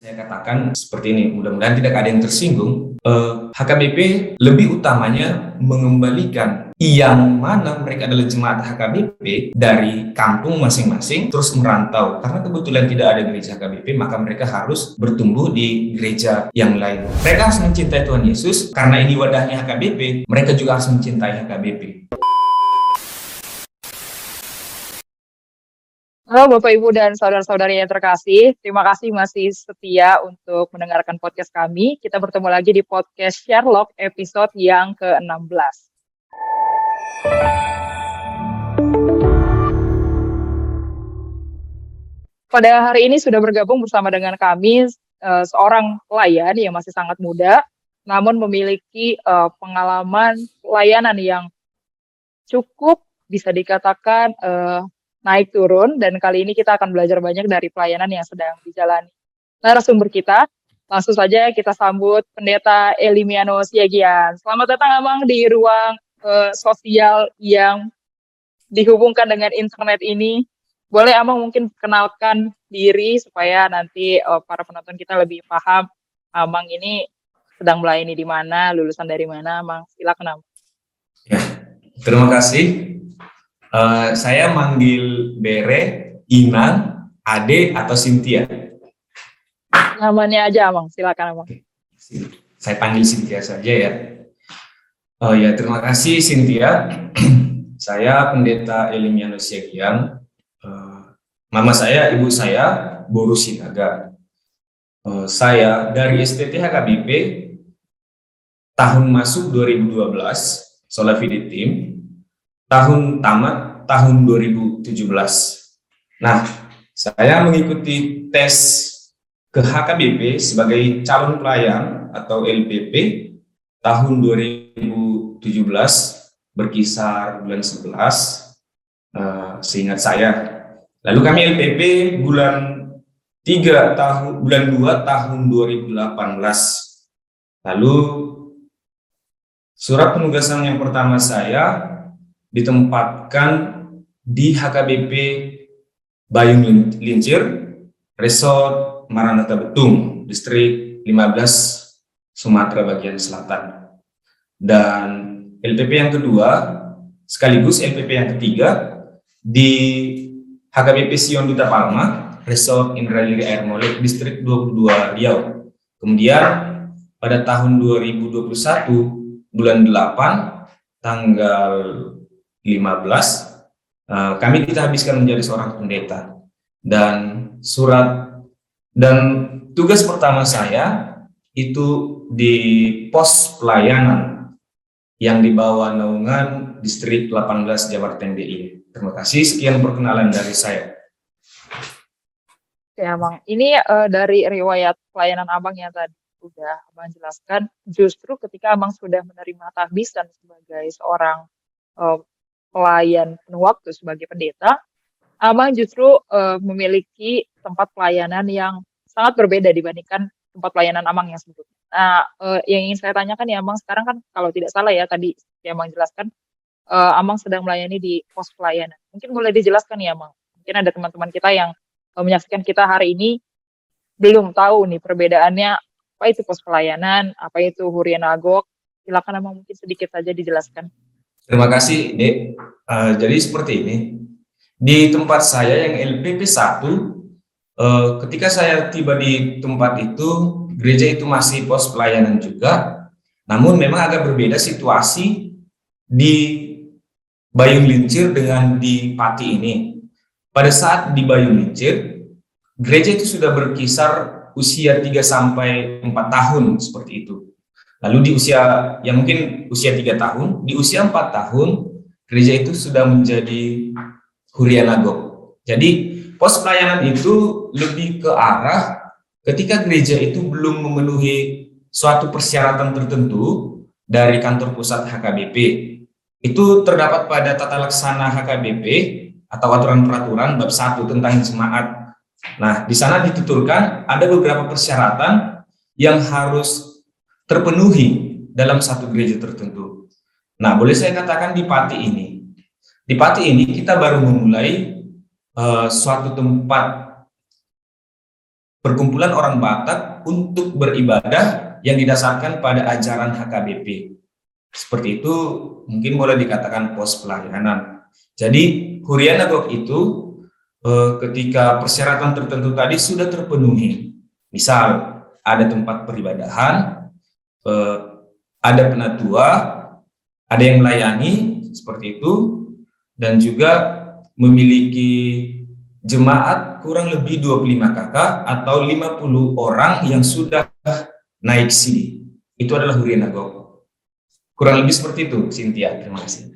saya katakan seperti ini, mudah-mudahan tidak ada yang tersinggung. HKBP lebih utamanya mengembalikan yang mana mereka adalah jemaat HKBP dari kampung masing-masing terus merantau. Karena kebetulan tidak ada gereja HKBP, maka mereka harus bertumbuh di gereja yang lain. Mereka harus mencintai Tuhan Yesus, karena ini wadahnya HKBP, mereka juga harus mencintai HKBP. Halo Bapak Ibu dan saudara-saudari yang terkasih, terima kasih masih setia untuk mendengarkan podcast kami. Kita bertemu lagi di podcast Sherlock episode yang ke-16. Pada hari ini sudah bergabung bersama dengan kami seorang pelayan yang masih sangat muda, namun memiliki pengalaman pelayanan yang cukup bisa dikatakan naik turun, dan kali ini kita akan belajar banyak dari pelayanan yang sedang dijalani. Narasumber kita, langsung saja kita sambut Pendeta Elimiano Siagian. Selamat datang Amang di ruang sosial yang dihubungkan dengan internet ini. Boleh Amang mungkin kenalkan diri supaya nanti para penonton kita lebih paham Amang ini sedang melayani di mana, lulusan dari mana, Amang. Silakan Amang. Ya, terima kasih. Saya manggil Bere, Inan, Ade, atau Cynthia. Namanya aja Amang, silakan Amang. Saya panggil Cynthia saja ya. Ya, terima kasih Cynthia. Saya Pendeta Elimiano Siagian. Mama saya, ibu saya, Boru Sinaga. Saya dari STT HKBP, tahun masuk 2012, Sola Fide Team. Tahun tamat tahun 2017. Nah, saya mengikuti tes ke HKBP sebagai calon pelayan atau LPP tahun 2017, berkisar bulan 11, seingat saya. Lalu kami LPP bulan 2 tahun 2018. Lalu surat penugasan yang pertama saya ditempatkan di HKBP Bayung Lincir, Resort Maranatha Betung, Distrik 15, Sumatera bagian selatan. Dan LPP yang kedua, sekaligus LPP yang ketiga, di HKBP Sion Duta Palma, Resort Indragiri Air Molek, Distrik 22, Riau. Kemudian pada tahun 2021, bulan 8, tanggal 15, kami kita habiskan menjadi seorang pendeta, dan tugas pertama saya itu di pos pelayanan yang di bawah naungan Distrik 18 Jabar TNDI. Terima kasih, sekian perkenalan dari saya. Oke Amang, ini dari riwayat pelayanan Abang yang tadi sudah Abang jelaskan, justru ketika Abang sudah menerima tahbisan sebagai seorang pelayan penuh waktu sebagai pendeta, Amang justru memiliki tempat pelayanan yang sangat berbeda dibandingkan tempat pelayanan Amang yang sebelumnya. Nah, yang ingin saya tanyakan ya Amang, sekarang kan kalau tidak salah ya tadi yang Amang jelaskan, Amang sedang melayani di pos pelayanan. Mungkin boleh dijelaskan ya Amang. Mungkin ada teman-teman kita yang menyaksikan kita hari ini belum tahu nih perbedaannya, apa itu pos pelayanan, apa itu hurian agok. Silakan Amang mungkin sedikit saja dijelaskan. Terima kasih, Dek. Jadi seperti ini, di tempat saya yang LPP 1, ketika saya tiba di tempat itu, gereja itu masih pos pelayanan juga, namun memang agak berbeda situasi di Bayung Lincir dengan di Pati ini. Pada saat di Bayung Lincir, gereja itu sudah berkisar usia 3-4 tahun seperti itu. Lalu di usia yang mungkin usia 3 tahun, di usia 4 tahun, gereja itu sudah menjadi hurian agok. Jadi pos pelayanan itu lebih ke arah ketika gereja itu belum memenuhi suatu persyaratan tertentu dari kantor pusat HKBP. Itu terdapat pada tata laksana HKBP atau aturan peraturan bab 1 tentang jemaat. Nah, di sana dituturkan ada beberapa persyaratan yang harus terpenuhi dalam satu gereja tertentu. Nah, boleh saya katakan di Pati ini kita baru memulai suatu tempat perkumpulan orang Batak untuk beribadah yang didasarkan pada ajaran HKBP. Seperti itu mungkin boleh dikatakan pos pelayanan. Jadi Hurian Nagok itu ketika persyaratan tertentu tadi sudah terpenuhi, misal ada tempat peribadahan, ada penatua, ada yang melayani seperti itu, dan juga memiliki jemaat kurang lebih 25 kakak atau 50 orang yang sudah naik sini. Itu adalah Hurian Nagok. Kurang lebih seperti itu, Cynthia. Terima kasih.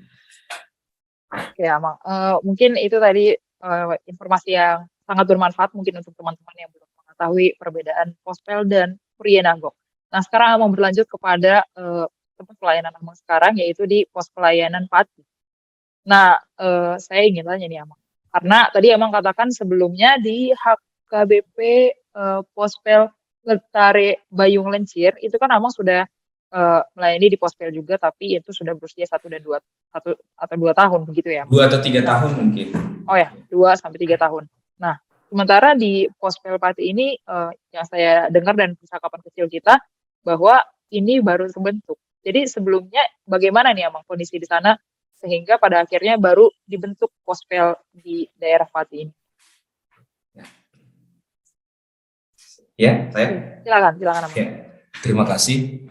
Oke, Amang. Mungkin itu tadi informasi yang sangat bermanfaat mungkin untuk teman-teman yang belum mengetahui perbedaan Pospel dan Hurian Nagok. Nah, sekarang Amang berlanjut kepada tempat pelayanan Amang sekarang, yaitu di pos pelayanan Pati. Nah, saya ingin tanya nih Amang, karena tadi Amang katakan sebelumnya di HKBP Pospel Letare Bayung Lencir, itu kan Amang sudah melayani di Pospel juga, tapi itu sudah berusia 1 atau 2 tahun begitu ya? 2 atau 3 tahun mungkin. Oh ya, 2 sampai 3 tahun. Nah, sementara di Pospel Pati ini yang saya dengar dan percakapan kecil kita bahwa ini baru terbentuk. Jadi sebelumnya bagaimana nih Amang kondisi di sana sehingga pada akhirnya baru dibentuk Pospel di daerah Pati ini? Ya, saya. Silakan Amang. Ya, terima kasih.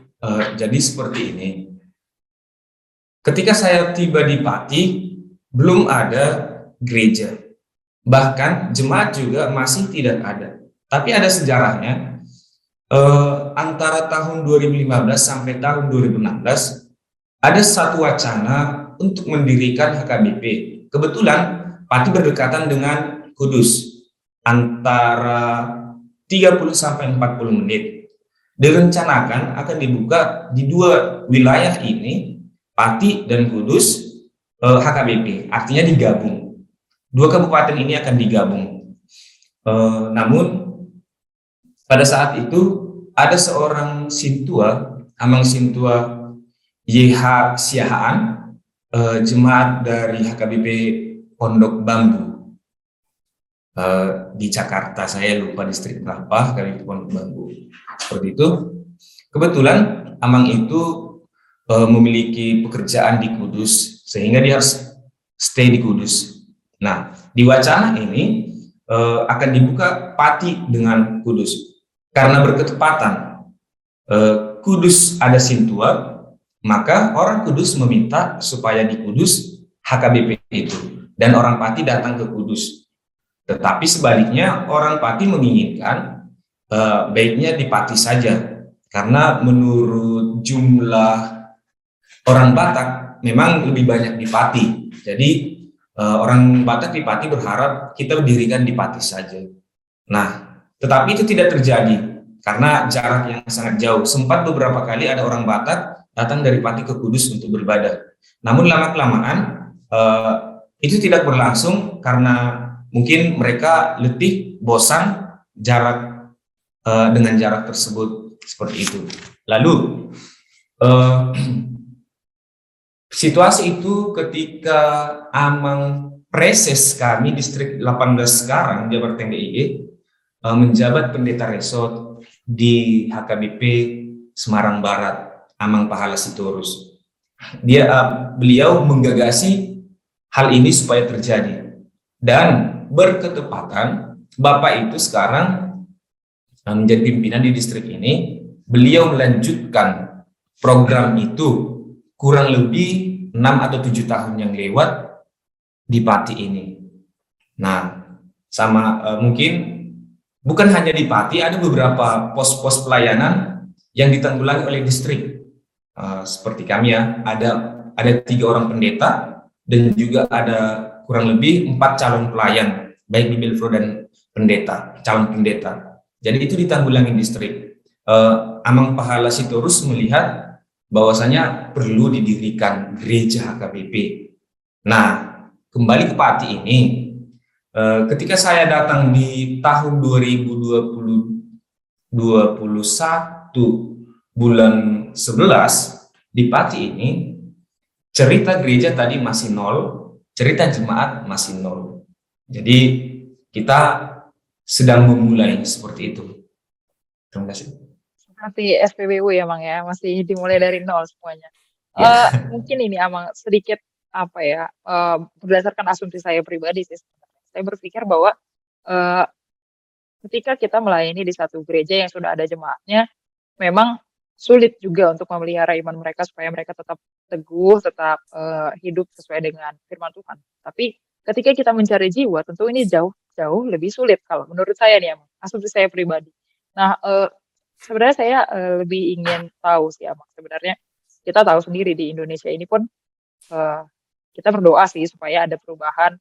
Jadi seperti ini. Ketika saya tiba di Pati, belum ada gereja. Bahkan jemaat juga masih tidak ada. Tapi ada sejarahnya. Antara tahun 2015 sampai tahun 2016 ada satu wacana untuk mendirikan HKBP. Kebetulan Pati berdekatan dengan Kudus, antara 30 sampai 40 menit. Direncanakan akan dibuka di 2 wilayah ini, Pati dan Kudus, HKBP, artinya digabung. 2 kabupaten ini akan digabung. Namun pada saat itu ada seorang Sintua, Amang Sintua YH Siahaan, jemaat dari HKBP Pondok Bambu di Jakarta, saya lupa distrik berapa, HKBP Pondok Bambu. Seperti itu. Kebetulan Amang itu memiliki pekerjaan di Kudus, sehingga dia harus stay di Kudus. Nah, di wacana ini akan dibuka Pati dengan Kudus. Karena berketepatan Kudus ada Sintua, maka orang Kudus meminta supaya di Kudus HKBP itu, dan orang Pati datang ke Kudus. Tetapi sebaliknya orang Pati menginginkan baiknya di Pati saja, karena menurut jumlah orang Batak memang lebih banyak di Pati. Jadi orang Batak di Pati berharap kita berdirikan di Pati saja. Nah, tetapi itu tidak terjadi karena jarak yang sangat jauh. Sempat beberapa kali ada orang Batak datang dari Pati ke Kudus untuk beribadah. Namun lama-kelamaan itu tidak berlangsung karena mungkin mereka letih, bosan dengan jarak tersebut, seperti itu. Lalu situasi itu ketika Amang Preses kami distrik 18 sekarang Jabar DIY menjabat pendeta resort di HKBP Semarang Barat, Amang Pahala Sitorus. Beliau menggagasi hal ini supaya terjadi, dan berketepatan Bapak itu sekarang menjadi pimpinan di distrik ini. Beliau melanjutkan program itu kurang lebih 6 atau 7 tahun yang lewat di Pati ini. Nah, mungkin bukan hanya di Pati, ada beberapa pos-pos pelayanan yang ditanggulangi oleh distrik. Seperti kami ya, ada 3 orang pendeta dan juga ada kurang lebih 4 calon pelayan, baik di Bilfro dan calon pendeta. Jadi itu ditanggulangi distrik. Amang Pahala Sitorus melihat bahwasanya perlu didirikan gereja HKBP. Nah, kembali ke Pati ini. Ketika saya datang di tahun 2021 bulan 11 di Pati ini, cerita gereja tadi masih 0, cerita jemaat masih 0. Jadi kita sedang memulai seperti itu. Terima kasih. Seperti SPBU ya, Mang ya, masih dimulai dari nol semuanya. Ya, Mungkin ini Amang sedikit apa ya, berdasarkan asumsi saya pribadi sih sebenarnya. Saya berpikir bahwa eh, ketika kita melayani di satu gereja yang sudah ada jemaatnya, memang sulit juga untuk memelihara iman mereka supaya mereka tetap teguh, tetap hidup sesuai dengan firman Tuhan. Tapi ketika kita mencari jiwa, tentu ini jauh lebih sulit kalau menurut saya nih, Amang. Asumsi saya pribadi. Nah, sebenarnya saya lebih ingin tahu sih, Amang. Sebenarnya kita tahu sendiri di Indonesia ini pun eh, kita berdoa sih supaya ada perubahan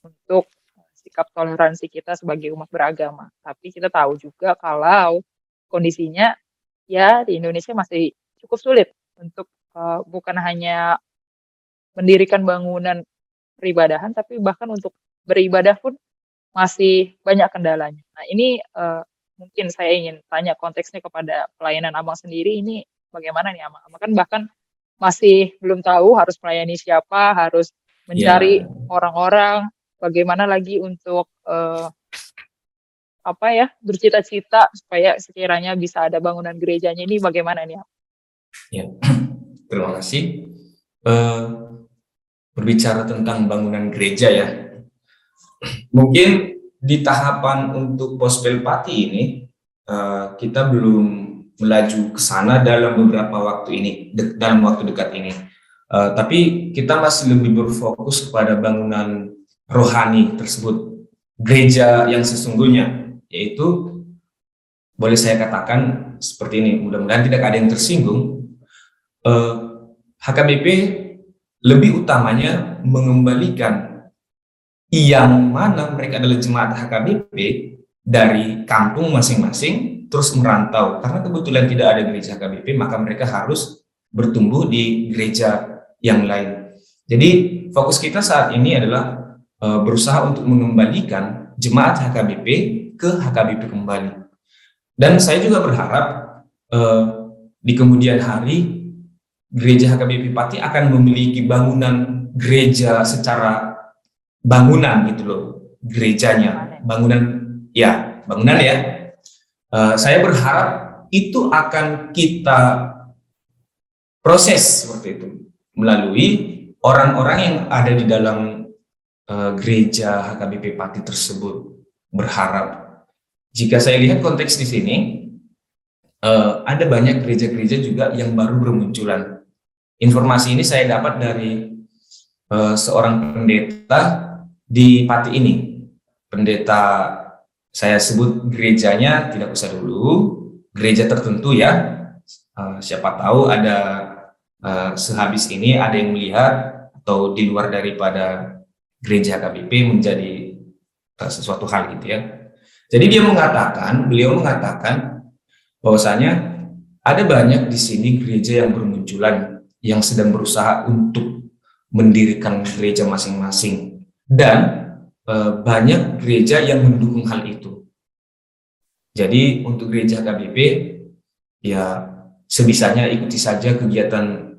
untuk sikap toleransi kita sebagai umat beragama. Tapi kita tahu juga kalau kondisinya ya di Indonesia masih cukup sulit untuk bukan hanya mendirikan bangunan peribadahan, tapi bahkan untuk beribadah pun masih banyak kendalanya. Nah, ini mungkin saya ingin tanya konteksnya kepada pelayanan Abang sendiri ini bagaimana nih Abang? Abang kan bahkan masih belum tahu harus melayani siapa, harus mencari ya, orang-orang, bagaimana lagi untuk apa ya, bercita-cita supaya sekiranya bisa ada bangunan gerejanya ini bagaimana nih? ya. Terima kasih. Eh, Berbicara tentang bangunan gereja ya, mungkin di tahapan untuk Pospel Pati ini kita belum melaju ke sana dalam beberapa waktu ini, dalam waktu dekat ini. Tapi kita masih lebih berfokus kepada bangunan rohani tersebut, gereja yang sesungguhnya, yaitu boleh saya katakan seperti ini, mudah-mudahan tidak ada yang tersinggung. HKBP lebih utamanya mengembalikan yang mana mereka adalah jemaat HKBP dari kampung masing-masing terus merantau, karena kebetulan tidak ada gereja HKBP, maka mereka harus bertumbuh di gereja yang lain. Jadi fokus kita saat ini adalah berusaha untuk mengembalikan jemaat HKBP ke HKBP kembali. Dan saya juga berharap di kemudian hari gereja HKBP Pati akan memiliki bangunan gereja secara bangunan gitu loh, gerejanya, bangunan ya. Saya berharap itu akan kita proses seperti itu melalui orang-orang yang ada di dalam gereja HKBP Pati tersebut. Berharap jika saya lihat konteks di sini ada banyak gereja-gereja juga yang baru bermunculan. Informasi ini saya dapat dari seorang pendeta di Pati ini. Pendeta, saya sebut gerejanya tidak usah dulu, gereja tertentu ya. Siapa tahu ada sehabis ini ada yang melihat atau di luar daripada gereja HKBP menjadi sesuatu hal gitu ya. Jadi beliau mengatakan bahwasanya ada banyak di sini gereja yang bermunculan yang sedang berusaha untuk mendirikan gereja masing-masing, dan banyak gereja yang mendukung hal itu. Jadi untuk gereja HKBP ya sebisanya ikuti saja kegiatan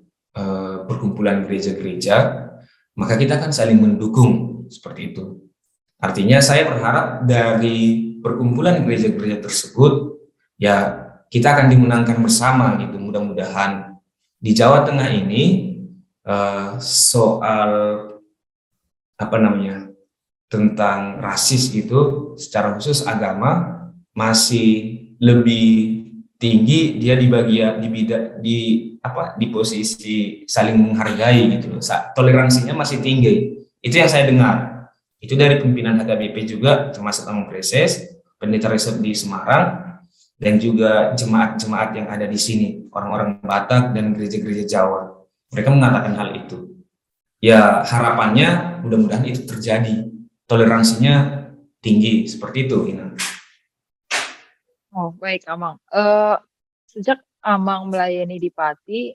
perkumpulan gereja-gereja, maka kita akan saling mendukung seperti itu. Artinya saya berharap dari perkumpulan gereja-gereja tersebut ya kita akan dimenangkan bersama gitu, mudah-mudahan. Di Jawa Tengah ini soal apa namanya tentang rasis gitu, secara khusus agama masih lebih tinggi dia di posisi saling menghargai gitu loh. Toleransinya masih tinggi. Itu yang saya dengar. Itu dari pimpinan HKBP juga, termasuk Amang Preses, pendeta Resep di Semarang, dan juga jemaat-jemaat yang ada di sini, orang-orang Batak dan gereja-gereja Jawa. Mereka mengatakan hal itu. Ya harapannya mudah-mudahan itu terjadi. Toleransinya tinggi, seperti itu, Ina. Oh, baik, Amang. Sejak Amang melayani di Pati,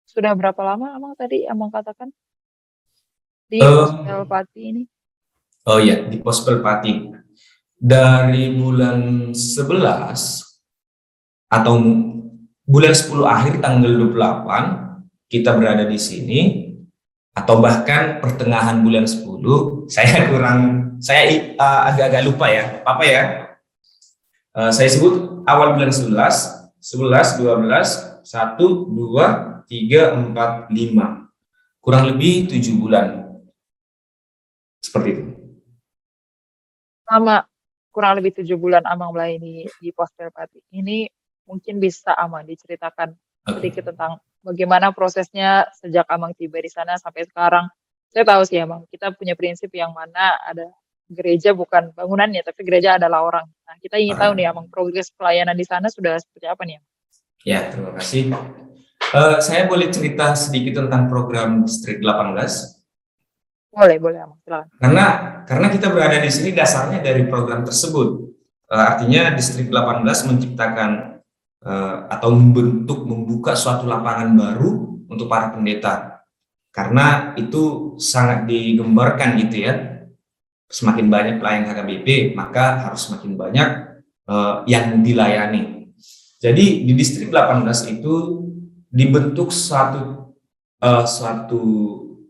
sudah berapa lama Amang tadi Amang katakan di Pospel Pati ini? Oh ya, di Pospel Pati. Dari bulan 11 atau bulan 10 akhir tanggal 28 kita berada di sini. atau bahkan pertengahan bulan 10, saya agak-agak lupa ya, apa ya? Saya sebut awal bulan 11, 11, 12, 1, 2, 3, 4, 5. Kurang lebih 7 bulan. Seperti itu. Sama, kurang lebih 7 bulan Amang melayani di Pospel Pati. Ini mungkin bisa Amang diceritakan sedikit tentang bagaimana prosesnya sejak Amang tiba di sana sampai sekarang. Saya tahu sih Amang, kita punya prinsip yang mana ada gereja bukan bangunannya, tapi gereja adalah orang. Nah, kita ingin tahu nih Amang, progres pelayanan di sana sudah seperti apa nih? Ya, terima kasih. Saya boleh cerita sedikit tentang program Distrik 18? Boleh Amang, silakan. Karena kita berada di sini dasarnya dari program tersebut. Artinya Distrik 18 menciptakan atau membuka suatu lapangan baru untuk para pendeta. Karena itu sangat digembarkan gitu ya. Semakin banyak pelayan HKBP, maka harus semakin banyak yang dilayani. Jadi di Distrik 18 itu dibentuk suatu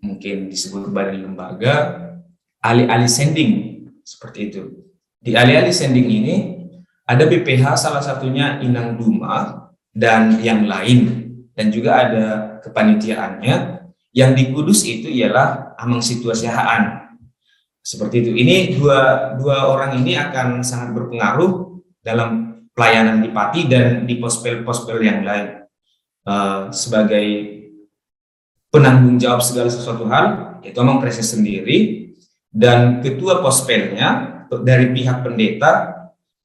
mungkin disebut badan lembaga alih-alih sending, seperti itu. Di alih-alih sending ini ada BPH, salah satunya Inang Duma dan yang lain, dan juga ada kepanitiaannya. Yang di Kudus itu ialah Amang Situasihaan, seperti itu. Ini dua orang ini akan sangat berpengaruh dalam pelayanan di Pati dan di pospel-pospel yang lain. Sebagai penanggung jawab segala sesuatu hal, itu Amang Preses sendiri, dan ketua pospelnya dari pihak pendeta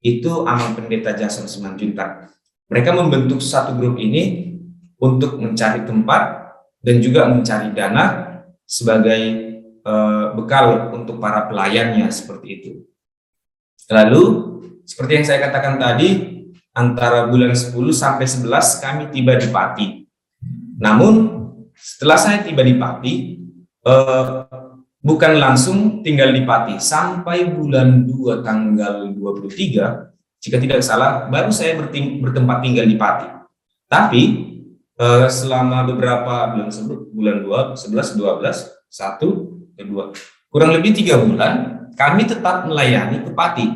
itu Amang Pendeta Jason Simanjuntak. Mereka membentuk satu grup ini untuk mencari tempat dan juga mencari dana sebagai bekal untuk para pelayannya, seperti itu. Lalu seperti yang saya katakan tadi, antara bulan 10 sampai 11 kami tiba di Pati. Namun setelah saya tiba di Pati, bukan langsung tinggal di Pati. Sampai bulan 2 tanggal 23, jika tidak salah, baru saya bertempat tinggal di Pati. Tapi selama beberapa bulan 2, 11, 12, 1, 2, kurang lebih 3 bulan, kami tetap melayani ke Pati.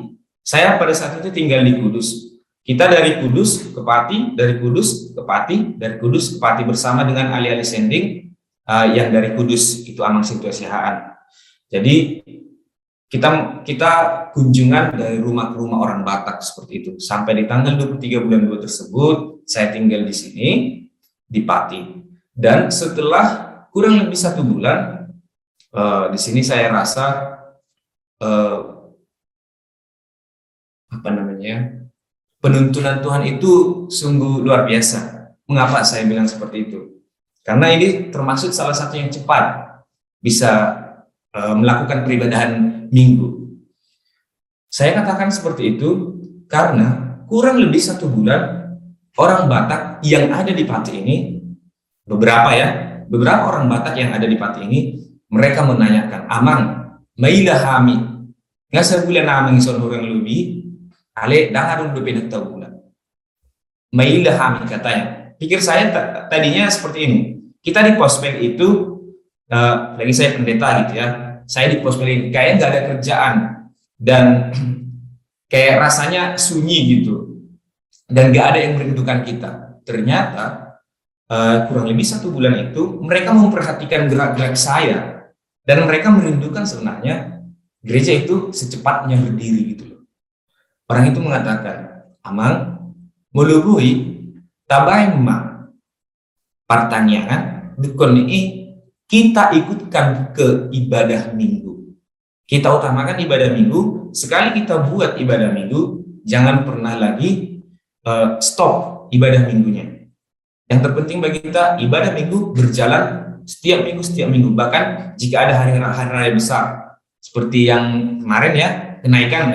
Saya pada saat itu tinggal di Kudus. Kita dari Kudus ke Pati, dari Kudus ke Pati, dari Kudus ke Pati bersama dengan alih-alih sending yang dari Kudus itu Amang Situasihaan. Jadi kita kunjungan dari rumah ke rumah orang Batak, seperti itu. Sampai di tanggal 23 bulan 2 tersebut, saya tinggal di sini di Pati. Dan setelah kurang lebih 1 bulan, di sini saya rasa penuntunan Tuhan itu sungguh luar biasa. Mengapa saya bilang seperti itu? Karena ini termasuk salah satu yang cepat bisa melakukan peribadahan minggu. Saya katakan seperti itu karena kurang lebih 1 bulan orang Batak yang ada di Pati ini, beberapa orang Batak yang ada di Pati ini, mereka menanyakan, Amang, mailahami, nggak sebulan Amang ison orang lebih, ale dangarun bepenak bulan. Mailahami katanya. Pikir saya tadinya seperti ini. Kita di pospel itu, lagi saya pendeta gitu ya, saya di pospel ini kayaknya nggak ada kerjaan dan kayak rasanya sunyi gitu dan nggak ada yang merindukan kita. Ternyata kurang lebih 1 bulan itu mereka memperhatikan gerak-gerak saya dan mereka merindukan sebenarnya gereja itu secepatnya berdiri gitu loh. Orang itu mengatakan, Amang melubui tabai memang pertanyaan dukun ini kita ikutkan ke ibadah minggu. Kita utamakan ibadah minggu. Sekali kita buat ibadah minggu, jangan pernah lagi stop ibadah minggunya. Yang terpenting bagi kita, ibadah minggu berjalan setiap minggu. Bahkan jika ada hari raya besar, seperti yang kemarin ya, kenaikan,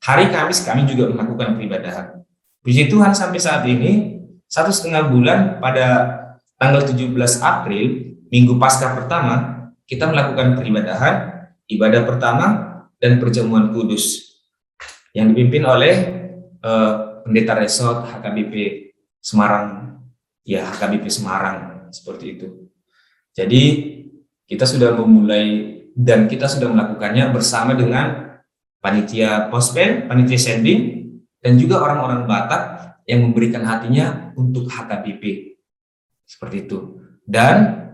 hari Kamis kami juga melakukan peribadahan. Puji Tuhan sampai saat ini, 1,5 bulan pada tanggal 17 April, Minggu Paskah pertama, kita melakukan peribadahan, ibadah pertama, dan perjamuan kudus yang dipimpin oleh Pendeta Resort HKBP Semarang, ya HKBP Semarang, seperti itu. Jadi kita sudah memulai dan kita sudah melakukannya bersama dengan panitia Pospen, panitia sending, dan juga orang-orang Batak yang memberikan hatinya untuk HKBP. Seperti itu. Dan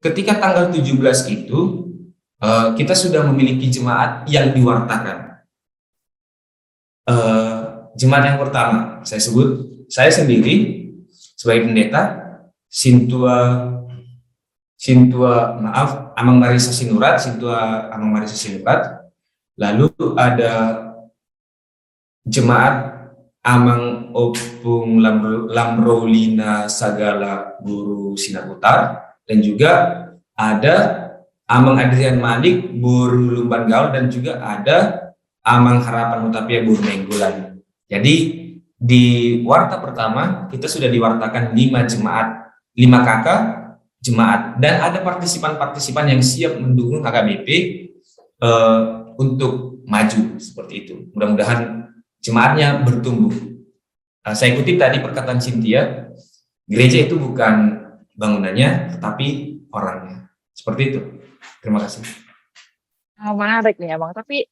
ketika tanggal 17 itu, kita sudah memiliki jemaat yang diwartakan. Jemaat yang pertama, saya sendiri sebagai pendeta, Amang Marisa Sinurat, lalu ada jemaat Amang Opung Lamrolina Sagala Guru Sinaputar, dan juga ada Amang Adrian Malik Buru Lumban Gaul, dan juga ada Amang Harapan Utapia Buru Menggulan. Jadi di warta pertama kita sudah diwartakan 5 jemaat, 5 kakak jemaat, dan ada partisipan-partisipan yang siap mendukung HKBP untuk maju seperti itu. Mudah-mudahan jemaatnya bertumbuh. Saya kutip tadi perkataan Cynthia, gereja itu bukan bangunannya, tetapi orangnya. Seperti itu. Terima kasih. Menarik nih emang, tapi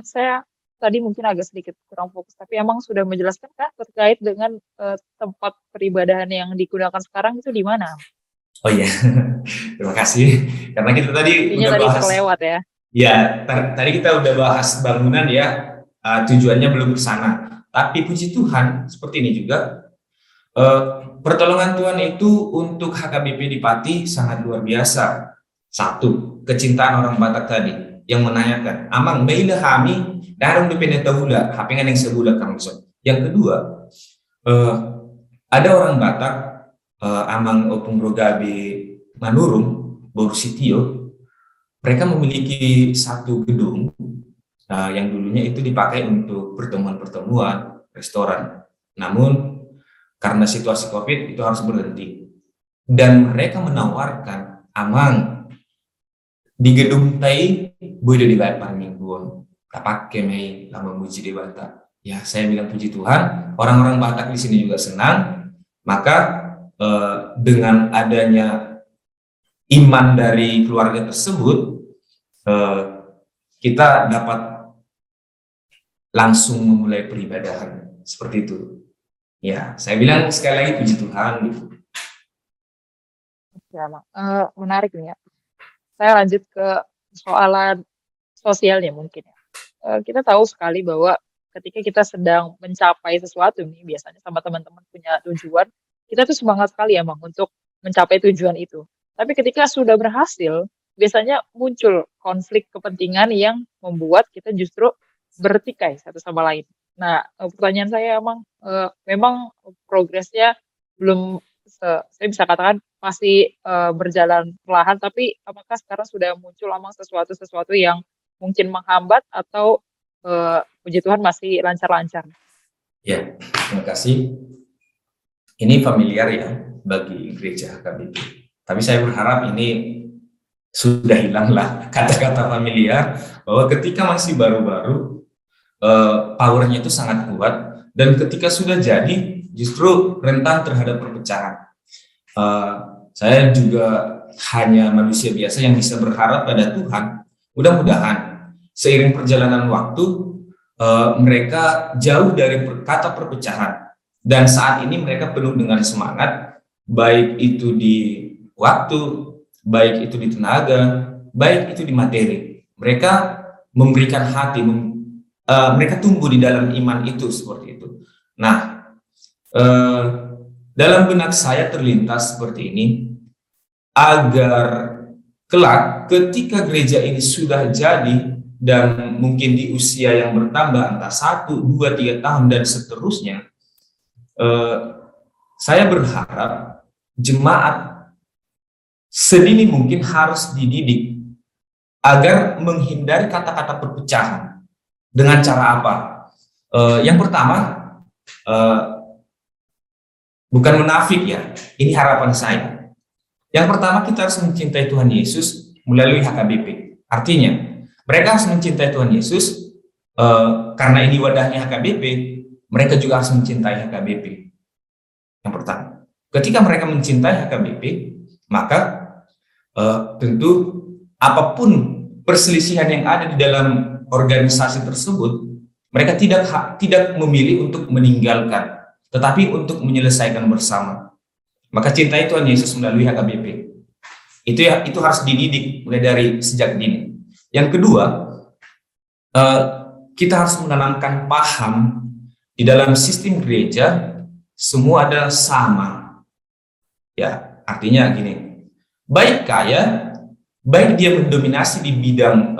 saya tadi mungkin agak sedikit kurang fokus, tapi emang sudah menjelaskan kan terkait dengan tempat peribadahan yang digunakan sekarang itu di mana? Oh iya, terima kasih. Karena kita tadi udah bahas. Terlewat ya. Ya, tadi kita udah bahas bangunan ya, tujuannya belum ke sana. Tapi puji Tuhan, seperti ini juga, pertolongan Tuhan itu untuk HKBP di Pati sangat luar biasa. Satu, kecintaan orang Batak tadi yang menanyakan, Amang, baila kami, darang dependenta hula, hapengan yang sebulan kang son. Yang kedua, ada orang Batak, Amang Opung Rogabe Manurung, Boru Sitio, mereka memiliki satu gedung yang dulunya itu dipakai untuk pertemuan-pertemuan, restoran. Namun karena situasi COVID itu harus berhenti. Dan mereka menawarkan, Amang, di gedung tai boleh dibayar per mingguan, tak pakai mai lama muji di Batak. Ya, saya bilang puji Tuhan, orang-orang Batak di sini juga senang. Maka dengan adanya iman dari keluarga tersebut, kita dapat langsung memulai peribadahan seperti itu. Ya, saya bilang sekali lagi puji Tuhan. Ya, menarik nih ya. Saya lanjut ke soalan sosialnya mungkin ya. Kita tahu sekali bahwa ketika kita sedang mencapai sesuatu nih, biasanya sama teman-teman punya tujuan, kita tuh semangat sekali emang untuk mencapai tujuan itu. Tapi ketika sudah berhasil, biasanya muncul konflik kepentingan yang membuat kita justru bertikai satu sama lain. Nah, pertanyaan saya memang progresnya belum, saya bisa katakan masih berjalan perlahan, tapi apakah sekarang sudah muncul emang sesuatu yang mungkin menghambat atau puji Tuhan masih lancar-lancar? Ya, terima kasih. Ini familiar ya bagi gereja HKBP. Tapi saya berharap ini sudah hilanglah kata-kata familiar, bahwa ketika masih baru-baru powernya itu sangat kuat, dan ketika sudah jadi justru rentan terhadap perpecahan. Saya juga hanya manusia biasa yang bisa berharap pada Tuhan. Mudah-mudahan seiring perjalanan waktu mereka jauh dari kata perpecahan, dan saat ini mereka penuh dengan semangat, baik itu di waktu, baik itu di tenaga, baik itu di materi. Mereka memberikan hati, mereka tumbuh di dalam iman itu, seperti itu. Nah, dalam benak saya terlintas seperti ini, agar kelak ketika gereja ini sudah jadi dan mungkin di usia yang bertambah entah 1, 2, 3 tahun dan seterusnya, saya berharap jemaat sedini mungkin harus dididik agar menghindari kata-kata perpecahan. Dengan cara apa? Yang pertama, bukan munafik ya, ini harapan saya. Yang pertama, kita harus mencintai Tuhan Yesus melalui HKBP. Artinya, mereka harus mencintai Tuhan Yesus karena ini wadahnya HKBP, mereka juga harus mencintai HKBP. Yang pertama, ketika mereka mencintai HKBP, maka tentu apapun perselisihan yang ada di dalam organisasi tersebut, mereka tidak memilih untuk meninggalkan, tetapi untuk menyelesaikan bersama. Maka cintai Tuhan Yesus melalui HKBP. Itu harus dididik mulai dari sejak dini. Yang kedua, kita harus menanamkan paham di dalam sistem gereja semua adalah sama. Ya, artinya gini, baik kaya, baik dia mendominasi di bidang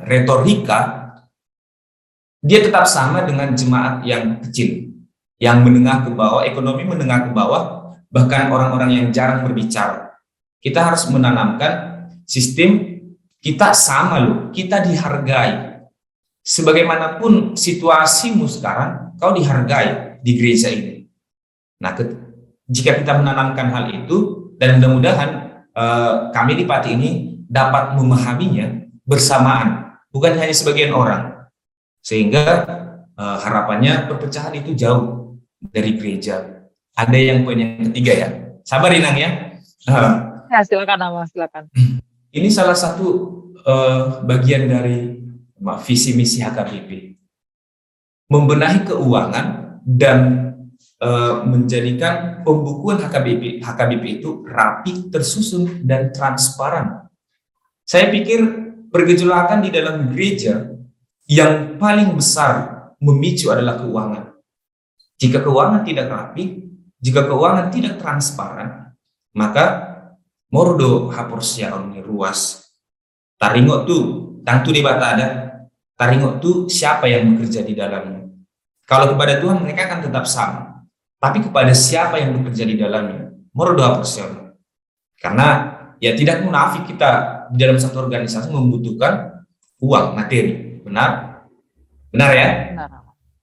retorika, dia tetap sama dengan jemaat yang kecil, yang menengah ke bawah, ekonomi menengah ke bawah, bahkan orang-orang yang jarang berbicara. Kita harus menanamkan sistem kita sama loh, kita dihargai. Sebagaimanapun situasimu sekarang, kau dihargai di gereja ini. Nah, jika kita menanamkan hal itu, dan mudah-mudahan kami di Pati ini dapat memahaminya bersamaan, bukan hanya sebagian orang, sehingga harapannya perpecahan itu jauh dari gereja. Ada yang poin yang ketiga ya, sabar Inang ya. Ya, silakan Amang, silakan. Ini salah satu bagian dari visi misi HKBP, membenahi keuangan dan menjadikan pembukuan HKBP itu rapi, tersusun dan transparan. Saya pikir pergejolakan di dalam gereja yang paling besar memicu adalah keuangan. Jika keuangan tidak rapi, jika keuangan tidak transparan, maka mordo haporsia omni ruas. Taringok tu, tangtu di batada, taringok tu siapa yang bekerja di dalamnya. Kalau kepada Tuhan mereka akan tetap sama, tapi kepada siapa yang bekerja di dalamnya, mordo haporsia. Karena ya tidak munafik kita di dalam satu organisasi membutuhkan uang, materi. Benar? Benar ya? Benar.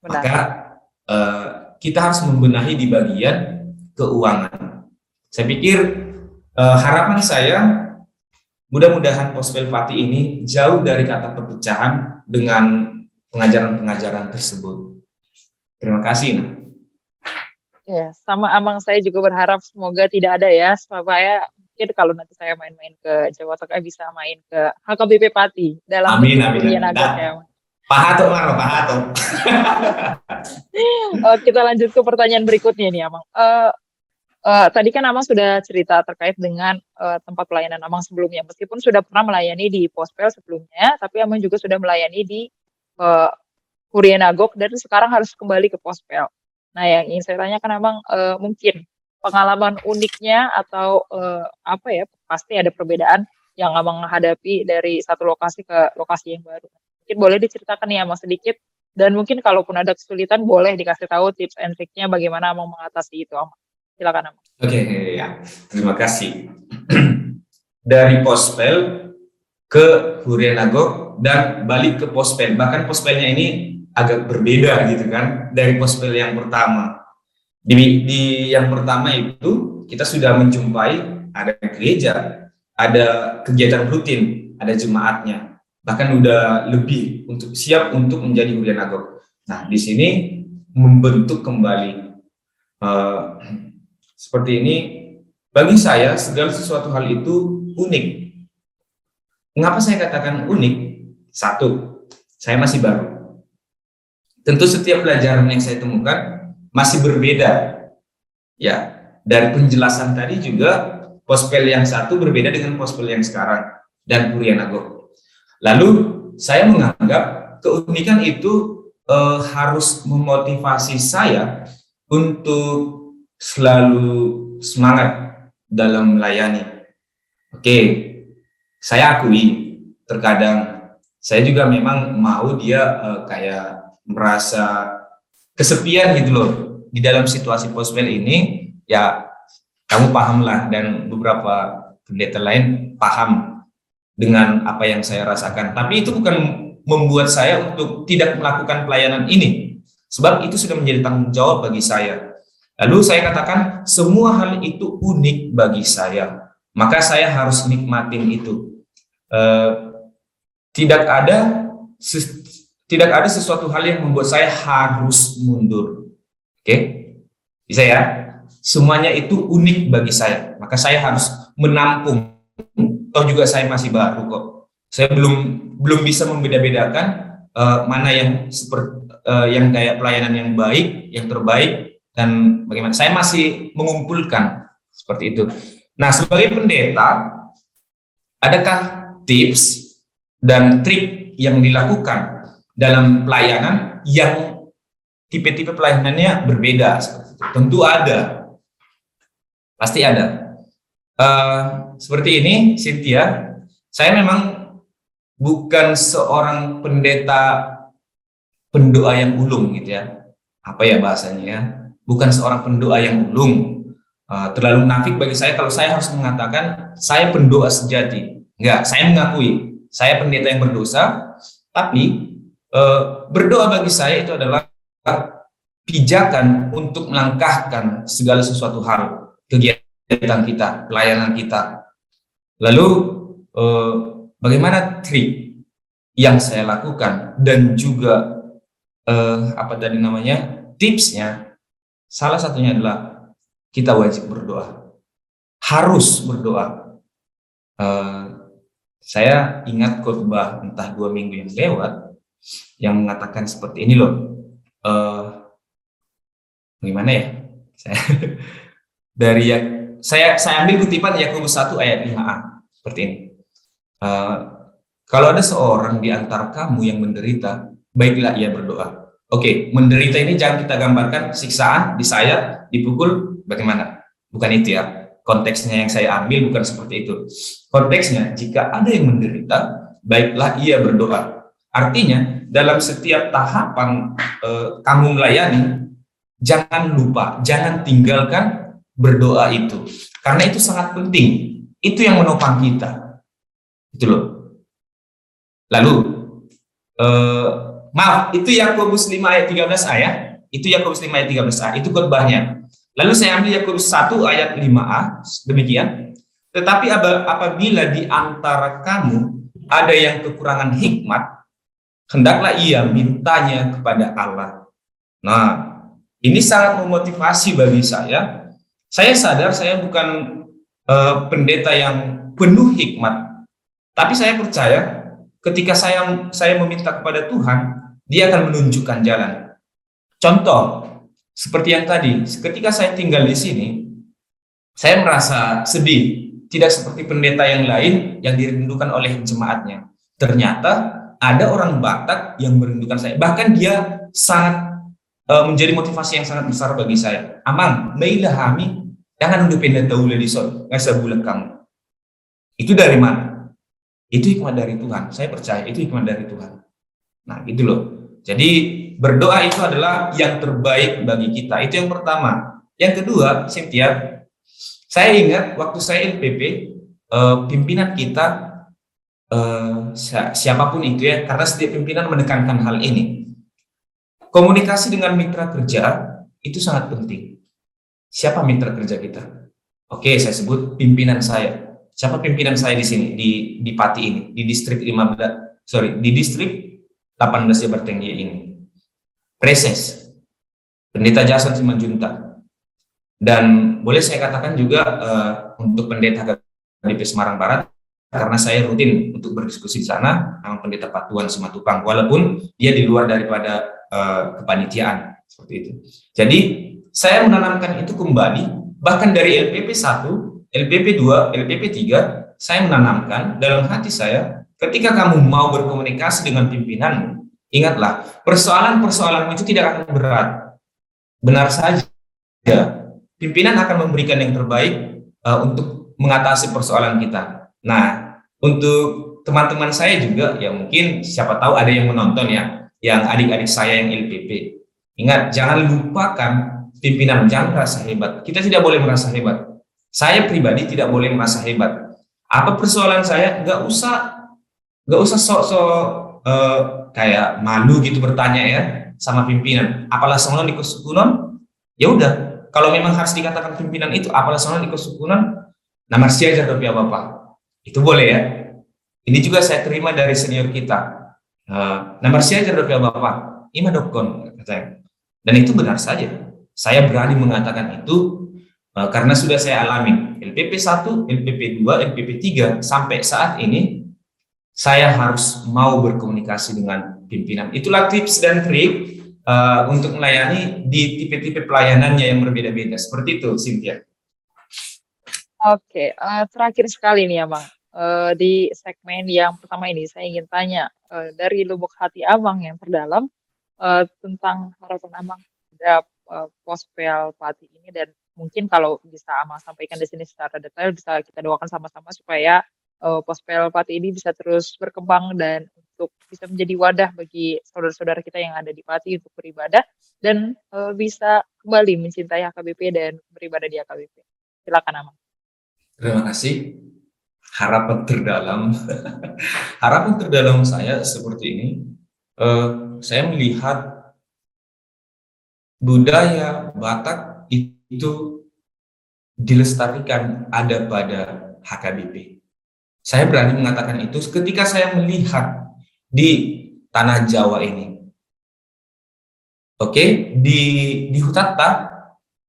Maka kita harus membenahi di bagian keuangan. Saya pikir harapan saya mudah-mudahan Pospel Pati ini jauh dari kata perpecahan dengan pengajaran-pengajaran tersebut. Terima kasih. Nah. Ya, sama Amang saya juga berharap semoga tidak ada ya, supaya mungkin kalau nanti saya main-main ke Jawa Tengah bisa main ke HKBP Pati dalam amin. Pahato. Kita lanjut ke pertanyaan berikutnya nih Amang. Tadi kan Amang sudah cerita terkait dengan tempat pelayanan Amang sebelumnya. Meskipun sudah pernah melayani di Pospel sebelumnya, tapi Amang juga sudah melayani di Hurien Agok dan sekarang harus kembali ke Pospel. Nah, yang ingin saya tanyakan Amang, mungkin pengalaman uniknya atau pasti ada perbedaan yang Amang hadapi dari satu lokasi ke lokasi yang baru. Mungkin boleh diceritakan nih Amang sedikit, dan mungkin kalaupun ada kesulitan boleh dikasih tahu tips and triknya bagaimana Amang mengatasi itu Amang. Silakan Amang. Oke, ya. Terima kasih. Dari Pospel ke Hurien Agok dan balik ke Pospel. Bahkan Pospelnya ini agak berbeda gitu kan dari Pospel yang pertama. Di yang pertama itu kita sudah menjumpai ada gereja, ada kegiatan rutin, ada jemaatnya. Bahkan udah lebih siap untuk menjadi Hurien Agok. Nah, di sini membentuk kembali seperti ini, bagi saya segala sesuatu hal itu unik. Mengapa saya katakan unik? Satu, saya masih baru. Tentu setiap pelajaran yang saya temukan masih berbeda. Ya, dari penjelasan tadi juga Pospel yang satu berbeda dengan Pospel yang sekarang dan Hurien Agok. Lalu saya menganggap keunikan itu harus memotivasi saya untuk selalu semangat dalam melayani. Oke, saya akui terkadang saya juga memang mau dia kayak merasa kesepian gitu loh di dalam situasi Pospel ini. Ya, kamu pahamlah dan beberapa pendeta lain paham dengan apa yang saya rasakan. Tapi itu bukan membuat saya untuk tidak melakukan pelayanan ini, sebab itu sudah menjadi tanggung jawab bagi saya. Lalu saya katakan semua hal itu unik bagi saya, maka saya harus nikmatin itu. Tidak ada sesuatu hal yang membuat saya harus mundur. Oke? Bisa ya? Semuanya itu unik bagi saya, maka saya harus menampung. Toh juga saya masih baru kok. Saya belum bisa membeda-bedakan mana yang seperti yang kayak pelayanan yang baik, yang terbaik, dan bagaimana. Saya masih mengumpulkan seperti itu. Nah, sebagai pendeta, adakah tips dan trik yang dilakukan dalam pelayanan yang tipe-tipe pelayanannya berbeda? Seperti itu? Tentu ada, pasti ada. Seperti ini, Cynthia, saya memang bukan seorang pendeta pendoa yang ulung gitu ya. Apa ya bahasanya ya? Bukan seorang pendoa yang ulung. Terlalu munafik bagi saya kalau saya harus mengatakan saya pendoa sejati. Enggak, saya mengakui saya pendeta yang berdosa, tapi berdoa bagi saya itu adalah pijakan untuk melangkahkan segala sesuatu hal, kegiatan kita, pelayanan kita. Lalu bagaimana trik yang saya lakukan dan juga apa tadi namanya tipsnya? Salah satunya adalah kita wajib berdoa, harus berdoa. Saya ingat khotbah entah 2 minggu yang lewat yang mengatakan seperti ini loh. Gimana ya? Saya ambil kutipan Yakobus 1 ayat 5a seperti ini. Kalau ada seorang di antara kamu yang menderita, baiklah ia berdoa. Oke, menderita ini jangan kita gambarkan siksaan, disayat, dipukul, bagaimana? Bukan itu ya. Konteksnya yang saya ambil bukan seperti itu. Konteksnya, jika ada yang menderita, baiklah ia berdoa. Artinya, dalam setiap tahapan kamu melayani, jangan lupa, jangan tinggalkan berdoa itu. Karena itu sangat penting. Itu yang menopang kita. Itu loh. Lalu, maaf, itu Yakobus 5 ayat 13a ya. Itu Yakobus 5 ayat 13a, itu khotbahnya. Lalu saya ambil Yakobus 1 ayat 5a, demikian. Tetapi apabila di antara kamu ada yang kekurangan hikmat, hendaklah ia mintanya kepada Allah. Nah, ini sangat memotivasi bagi saya. Saya sadar saya bukan pendeta yang penuh hikmat, tapi saya percaya ketika saya meminta kepada Tuhan, Dia akan menunjukkan jalan. Contoh, seperti yang tadi, ketika saya tinggal di sini, saya merasa sedih, tidak seperti pendeta yang lain yang dirindukan oleh jemaatnya. Ternyata ada orang Batak yang merindukan saya, bahkan dia sangat menjadi motivasi yang sangat besar bagi saya. Amang, mailah kami, jangan udah pendeta ula di son, nggak bulan kamu. Itu dari mana? Itu hikmat dari Tuhan. Saya percaya itu hikmat dari Tuhan. Nah, gitu loh. Jadi berdoa itu adalah yang terbaik bagi kita. Itu yang pertama. Yang kedua, Cynthia, saya ingat waktu saya LPP, pimpinan kita siapapun itu ya, karena setiap pimpinan menekankan hal ini. Komunikasi dengan mitra kerja itu sangat penting. Siapa mitra kerja kita? Oke, saya sebut pimpinan saya. Siapa pimpinan saya di sini di Pati ini, di distrik 18 Jabarteng ini? Preses, Pendeta Jason Simanjunta. Dan boleh saya katakan juga untuk pendeta KDP Semarang Barat, karena saya rutin untuk berdiskusi di sana sama pendeta Patuan Simatupang, walaupun dia di luar daripada kepanitiaan seperti itu. Jadi saya menanamkan itu kembali, bahkan dari LPP 1, LPP 2, LPP 3, saya menanamkan dalam hati saya, ketika kamu mau berkomunikasi dengan pimpinanmu, ingatlah, persoalan-persoalan itu tidak akan berat. Benar saja, pimpinan akan memberikan yang terbaik untuk mengatasi persoalan kita. Nah, untuk teman-teman saya juga, ya mungkin siapa tahu ada yang menonton ya, yang adik-adik saya yang LPP. Ingat, jangan lupakan pimpinan, jangan merasa hebat. Kita tidak boleh merasa hebat. Saya pribadi tidak boleh merasa hebat. Apa persoalan saya? Nggak usah sok-sok kayak malu gitu bertanya ya sama pimpinan. Apalah sonon di kesukunan? Ya udah, kalau memang harus dikatakan pimpinan itu apalah sonon di kesukunan, nama siaja tapi apa-apa. Itu boleh ya. Ini juga saya terima dari senior kita. Nama siaja tapi apa-apa. Ima dokon katanya. Dan itu benar saja. Saya berani mengatakan itu Karena sudah saya alami LPP 1, LPP 2, LPP 3 sampai saat ini saya harus mau berkomunikasi dengan pimpinan. Itulah tips dan trik untuk melayani di tipe-tipe pelayanannya yang berbeda-beda. Seperti itu, Cynthia. Oke, terakhir sekali nih ya, Bang. Di segmen yang pertama ini saya ingin tanya dari lubuk hati Abang yang terdalam tentang harapan Abang terhadap Pospel Pati ini, dan mungkin kalau bisa Abang sampaikan di sini secara detail bisa kita doakan sama-sama supaya Pospel Pati ini bisa terus berkembang dan untuk bisa menjadi wadah bagi saudara-saudara kita yang ada di Pati untuk beribadah dan bisa kembali mencintai HKBP dan beribadah di HKBP. Silakan Abang. Terima kasih. Harapan terdalam, harapan terdalam saya seperti ini. Saya melihat budaya Batak itu dilestarikan ada pada HKBP. Saya berani mengatakan itu ketika saya melihat di tanah Jawa ini. Oke, di Hutata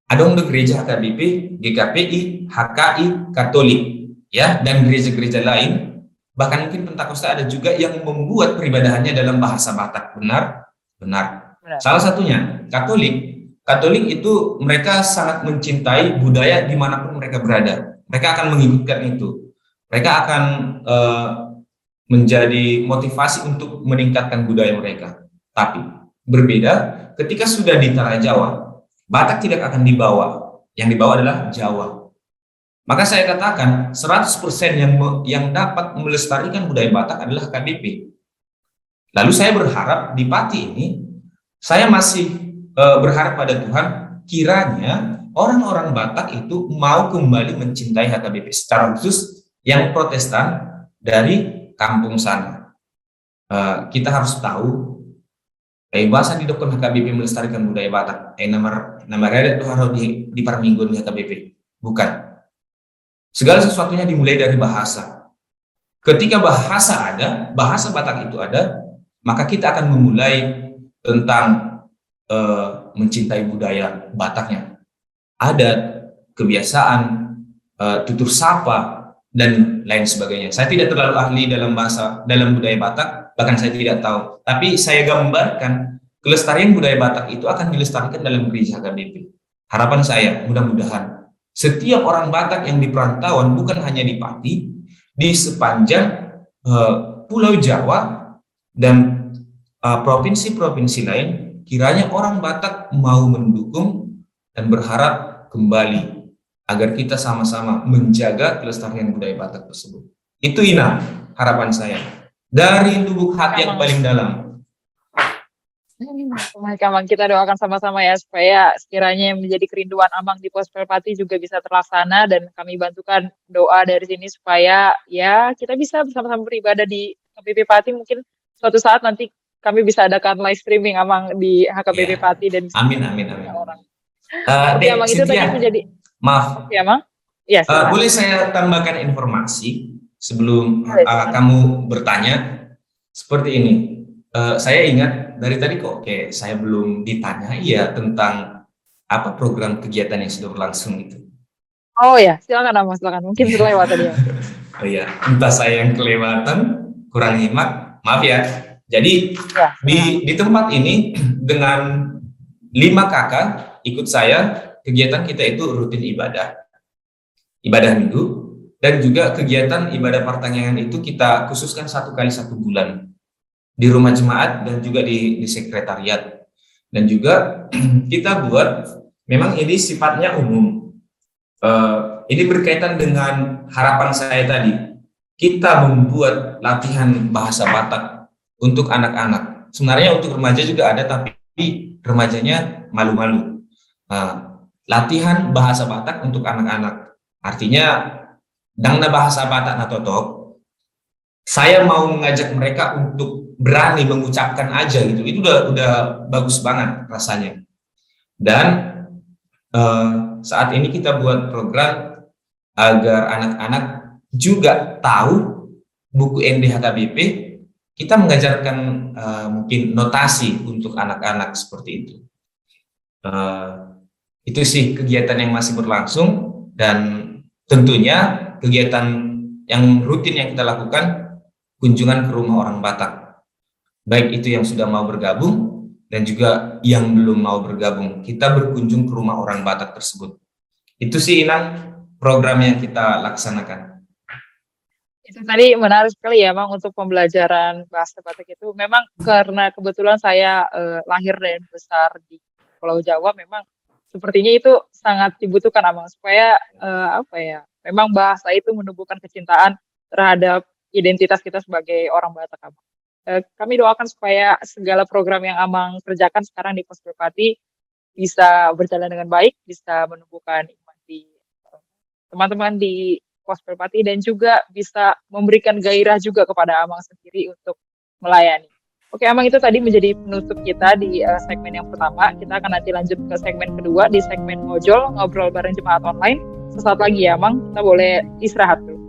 ada untuk gereja HKBP, GKPI, HKI, Katolik, ya, dan gereja-gereja lain. Bahkan mungkin Pentakosta ada juga yang membuat peribadahannya dalam bahasa Batak. Benar? Benar. Salah satunya Katolik. Katolik itu mereka sangat mencintai budaya dimanapun mereka berada. Mereka akan mengikutkan itu. Mereka akan menjadi motivasi untuk meningkatkan budaya mereka. Tapi berbeda ketika sudah di tanah Jawa, Batak tidak akan dibawa. Yang dibawa adalah Jawa. Maka saya katakan 100% yang dapat melestarikan budaya Batak adalah HKBP. Lalu saya berharap di Pati ini, saya masih berharap pada Tuhan, kiranya orang-orang Batak itu mau kembali mencintai HKBP, secara khusus yang Protestan dari kampung sana. Kita harus tahu, bahasa di dokon HKBP melestarikan budaya Batak. Nama reda itu harus di parminggon di HKBP. Bukan. Segala sesuatunya dimulai dari bahasa. Ketika bahasa ada, bahasa Batak itu ada, maka kita akan memulai tentang mencintai budaya Bataknya. Adat, kebiasaan, tutur sapa, dan lain sebagainya. Saya tidak terlalu ahli dalam budaya Batak, bahkan saya tidak tahu. Tapi saya gambarkan kelestarian budaya Batak itu akan dilestarikan dalam gereja HKBP. Harapan saya, mudah-mudahan setiap orang Batak yang di perantauan, bukan hanya di Pati, di sepanjang Pulau Jawa dan provinsi-provinsi lain, kiranya orang Batak mau mendukung dan berharap kembali agar kita sama-sama menjaga kelestarian budaya Batak tersebut. Itu Ina, harapan saya dari lubuk hati yang paling dalam. Abang, kita doakan sama-sama ya supaya sekiranya yang menjadi kerinduan Abang di Pospel Pati juga bisa terlaksana, dan kami bantukan doa dari sini supaya ya kita bisa bersama-sama beribadah di HKBP Pati. Mungkin suatu saat nanti kami bisa adakan live streaming Abang di HKBP Pati dan amin. Orang. Abang itu tadi menjadi maaf. Ya, Bang. Ya, boleh saya tambahkan informasi sebelum kamu bertanya seperti ini. Saya ingat dari tadi kok saya belum ditanya ya tentang apa program kegiatan yang sudah berlangsung itu. Oh ya, silakan Abang, silakan. Mungkin terlewat tadi ya. Oh ya, entah saya yang kelewatan, kurang nyimak, maaf ya. Jadi di tempat ini dengan 5 kakak ikut saya, kegiatan kita itu rutin ibadah minggu, dan juga kegiatan ibadah pertanyaan itu kita khususkan 1 kali 1 bulan di rumah jemaat dan juga di sekretariat. Dan juga kita buat, memang ini sifatnya umum, ini berkaitan dengan harapan saya tadi, kita membuat latihan bahasa Batak untuk anak-anak. Sebenarnya untuk remaja juga ada, tapi remajanya malu-malu. Latihan bahasa Batak untuk anak-anak, artinya dangna bahasa Batak na totok, saya mau mengajak mereka untuk berani mengucapkan aja gitu. Itu udah bagus banget rasanya. Dan saat ini kita buat program agar anak-anak juga tahu buku NDHKBP. Kita mengajarkan mungkin notasi untuk anak-anak seperti itu. Itu sih kegiatan yang masih berlangsung, dan tentunya kegiatan yang rutin yang kita lakukan, kunjungan ke rumah orang Batak. Baik itu yang sudah mau bergabung dan juga yang belum mau bergabung, kita berkunjung ke rumah orang Batak tersebut. Itu sih Inang program yang kita laksanakan. Itu tadi menarik sekali ya, Bang, untuk pembelajaran bahasa Batak itu. Memang karena kebetulan saya lahir dan besar di Pulau Jawa, memang sepertinya itu sangat dibutuhkan, Abang, supaya apa ya? Memang bahasa itu menumbuhkan kecintaan terhadap identitas kita sebagai orang Batak, Abang. Kami doakan supaya segala program yang Abang kerjakan sekarang di Pos Merpati bisa berjalan dengan baik, bisa menumbuhkan iman di teman-teman di Pos Merpati, dan juga bisa memberikan gairah juga kepada Amang sendiri untuk melayani. Oke, Amang, itu tadi menjadi penutup kita di segmen yang pertama. Kita akan nanti lanjut ke segmen kedua, di segmen Ngojol, ngobrol bareng jemaat online. Sesaat lagi ya, Amang, kita boleh istirahat dulu.